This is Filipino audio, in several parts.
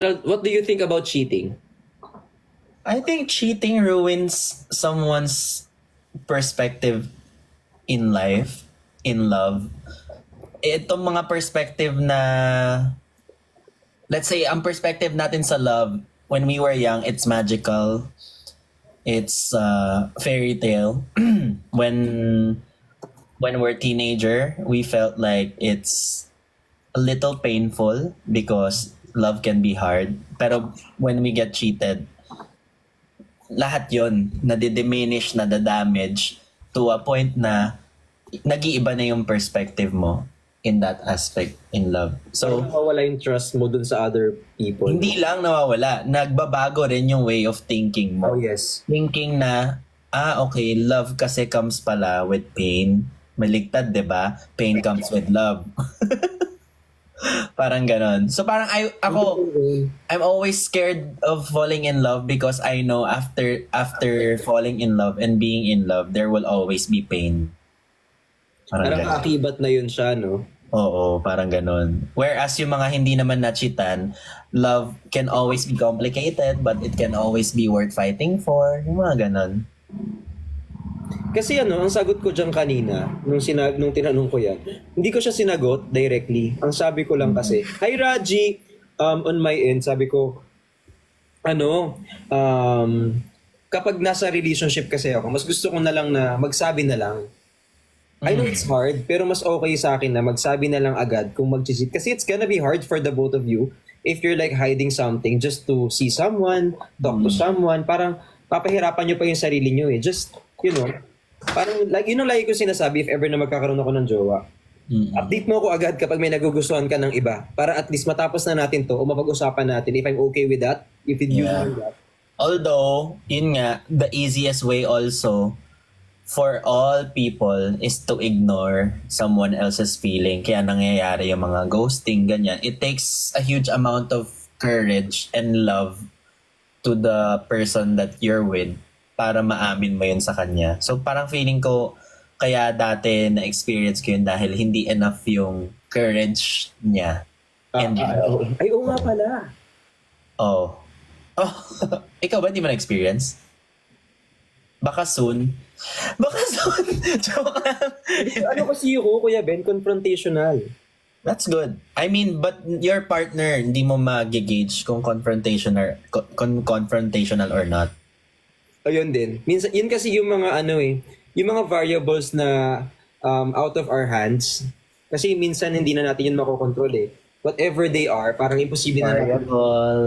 What do you think about cheating? I think cheating ruins someone's perspective in life, in love. Itong mga perspective na, let's say, ang perspective natin sa love, when we were young, it's magical. It's fairy tale. when when we're teenager, we felt like it's a little painful because love can be hard. Pero when we get cheated, lahat yon nadidiminish, nadadamage to a point na nag-iiba na yung perspective mo in that aspect in love. So, So, mawala yung trust mo dun sa other people. hindi lang nawawala, nagbabago rin yung way of thinking Oh, mo. yes. Thinking na, okay, love kasi comes pala with pain. Maligtad, 'di ba? Pain comes with love. Parang ganon. So parang I'm always scared of falling in love because I know after falling in love and being in love, there will always be pain. Parang Parang ganon. akibat na yun siya, no? Oo, parang ganon. Whereas yung mga hindi naman nachitan, love can always be complicated but it can always be worth fighting for. Yung mga ganon. Kasi ang sagot ko dyan kanina, nung tinanong ko yan, hindi ko siya sinagot directly. Ang sabi ko lang kasi, Hi Raji! On my end, sabi ko, kapag nasa relationship kasi ako, mas gusto ko na lang na magsabi na lang. I know it's hard, pero mas okay sa akin na magsabi na lang agad kung mag-cheat. Kasi it's gonna be hard for the both of you if you're like hiding something just to see someone, talk to someone. Parang papahirapan nyo pa yung sarili nyo eh. Just, parang like, yun ang lagi ko sinasabi if ever na magkakaroon ako ng jowa. Update mo ako agad kapag may nagugustuhan ka ng iba. Para at least matapos na natin to o mapag-usapan natin if I'm okay with that, if you do that. Although, yun nga, the easiest way also for all people is to ignore someone else's feeling. Kaya nangyayari yung mga ghosting, ganyan. It takes a huge amount of courage and love to the person that you're with para maamin mo yun sa kanya. So parang feeling ko, kaya dati na-experience ko yun dahil hindi enough yung courage niya. And Ay, oo nga pala. oh. Ikaw ba hindi mo na-experience? Baka soon. Baka soon. Joke lang. Ano kasi ako, Kuya Ben, confrontational. That's good. I mean, but your partner, hindi mo mag-gauge kung confrontational or not. Ayun din. Minsan, yun kasi yung mga yung mga variables na out of our hands. Kasi minsan hindi na natin yun makokontrol eh. Whatever they are, parang imposible na natin. Variable.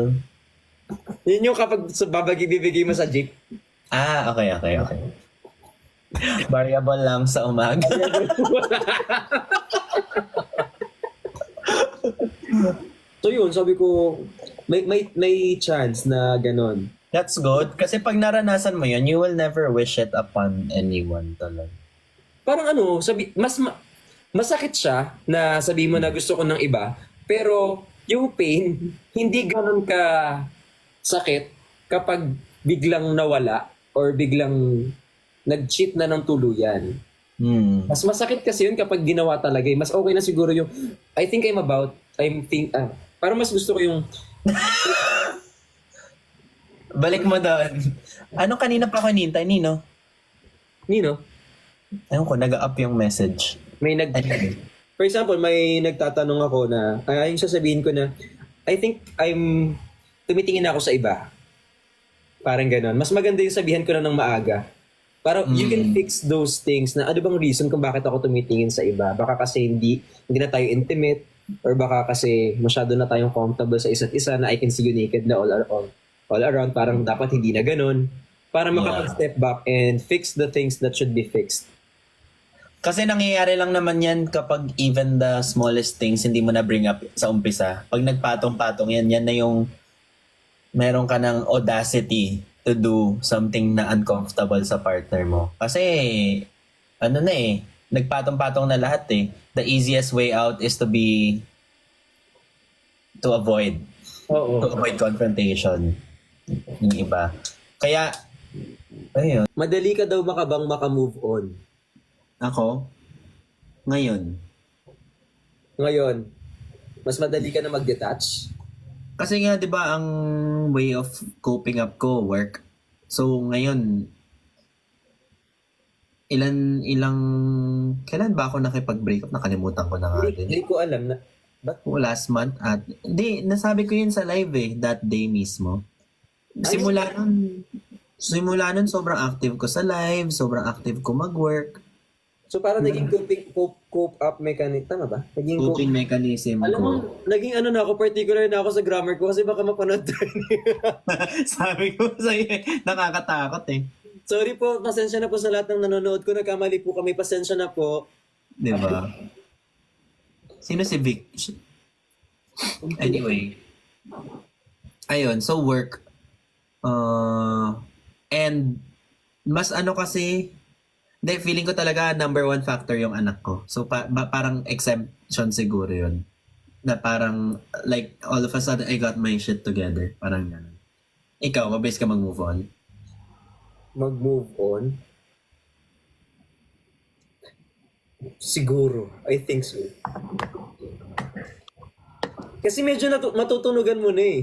Yun yung kapag bibigay mo sa jeep. Okay. Variable lang sa umaga. So yun, sabi ko, may chance na ganon. That's good. Kasi pag naranasan mo yun, you will never wish it upon anyone talaga. Parang masakit siya na sabi mo na gusto ko ng iba, pero yung pain, hindi ganon ka sakit kapag biglang nawala or biglang nag-cheat na ng tuluyan. Mas masakit kasi yun kapag ginawa talaga. Mas okay na siguro yung, parang mas gusto ko yung, Balik mo doon. Anong kanina pa ako hinihintay, Nino? Ayun ko, nag-up yung message. For example, may nagtatanong ako na, yung sasabihin ko na, I think tumitingin na ako sa iba. Parang ganon. Mas maganda yung sabihan ko na ng maaga. Para you can fix those things na ano bang reason kung bakit ako tumitingin sa iba. Baka kasi hindi na tayo intimate or baka kasi masyado na tayong comfortable sa isa't isa na I can see you naked na all around. Parang dapat hindi na ganun. Para makapag-step back and fix the things that should be fixed. Kasi nangyayari lang naman yan kapag even the smallest things hindi mo na bring up sa umpisa. Pag nagpatong-patong yan na yung meron ka ng audacity to do something na uncomfortable sa partner mo. Kasi, nagpatong-patong na lahat eh. The easiest way out is to avoid. Oo. To avoid confrontation. Yung iba. Kaya, ayun. Madali ka daw makamove on. Ako, ngayon, Ngayon, mas madali ka na mag-detach. Kasi nga, di ba, ang way of coping up ko, work. So, ngayon, kailan ba ako nakipag-break up? Nakalimutan ko na nga Hindi din. ko alam na, ba't? Last month at, hindi, nasabi ko yun sa live that day mismo. Ay, Simula nun, sobrang active ko sa live, sobrang active ko mag-work. so parang naging cope up mechanism, tama ba? Naging Coping mechanism alam mo, ko. naging ano na ako, particular na ako sa grammar ko kasi baka mapanood tayo. Sabi ko sa'yo, nakakatakot eh. Sorry po, pasensya na po sa lahat ng nanonood ko. Nagkamali po kami, pasensya na po. Di ba? Sino si Vic? Anyway. Ayun, so work. And mas ano kasi, hindi, feeling ko talaga number one factor yung anak ko. So parang exemption siguro yun. Na parang, like, all of a sudden, I got my shit together. Parang gano'n. Ikaw, mabilis ka mag-move on? Mag-move on? Siguro. I think so. Kasi medyo matutunugan mo na eh.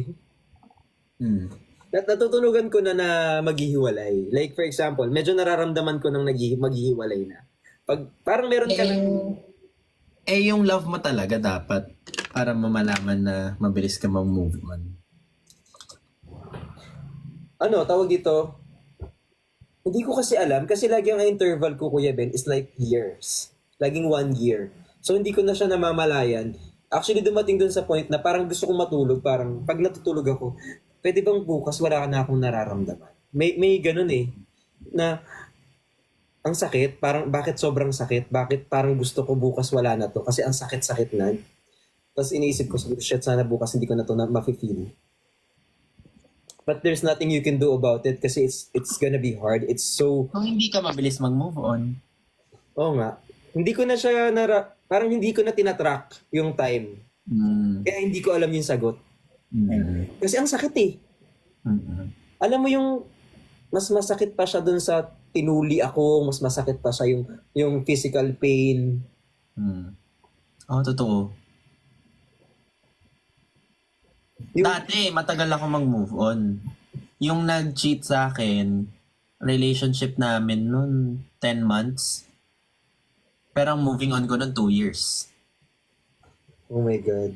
Hmm. Natutunugan ko na maghihiwalay. Like for example, medyo nararamdaman ko nang maghihiwalay na. Pag parang meron ka lang Yung love mo talaga dapat para mamalaman na mabilis ka mag-move on. ano, tawag dito, hindi ko kasi alam kasi lagi ang interval ko, Kuya Ben, is like years. Laging 1 year. So hindi ko na siya namamalayan. Actually, dumating dun sa point na parang gusto kong matulog. Parang pag natutulog ako, pwede bang bukas wala na akong nararamdaman? May ganun eh. Na ang sakit, parang bakit sobrang sakit? Bakit parang gusto ko bukas wala na to? Kasi ang sakit-sakit na. Tapos iniisip ko, shit, sana bukas hindi ko na to ma-feel. But there's nothing you can do about it kasi it's gonna be hard. It's so, Kung hindi ka mabilis mag-move on, oo nga. Hindi ko na siya, parang hindi ko na tinatrack yung time. Kaya hindi ko alam yung sagot. Kasi ang sakit eh. Alam mo yung, mas masakit pa siya dun sa tinuli ako, mas masakit pa siya yung physical pain. totoo. Yung, Dati, matagal ako mag-move on. Yung nag-cheat sa akin, relationship namin nun 10 months. Pero ang moving on ko nun 2 years. oh my God.